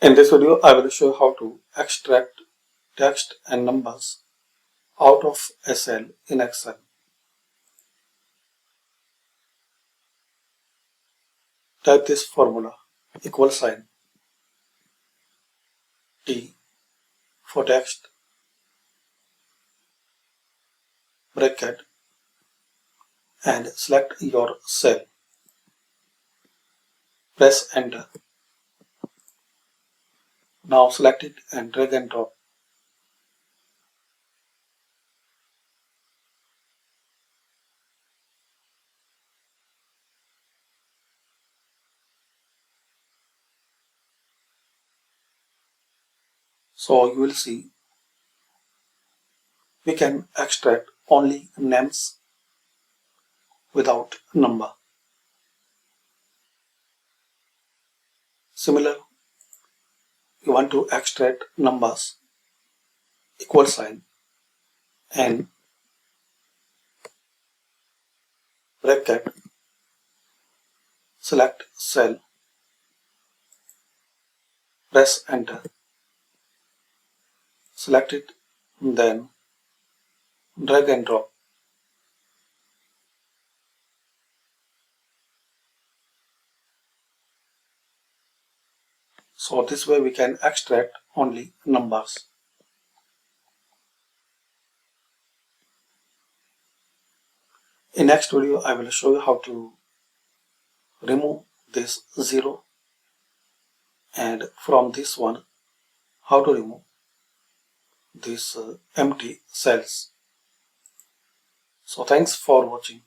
In this video, I will show you how to extract text and numbers out of a cell in Excel. Type this formula equal sign T for text, bracket, and select your cell. Press enter. Now select it and drag and drop. So you will see we can extract only names without number. Similar, you want to extract numbers equal sign and bracket, select cell, press enter, select it, then drag and drop. So this way we can extract only numbers. In next video I will show you how to remove this 0 and from this one how to remove these empty cells. So thanks for watching.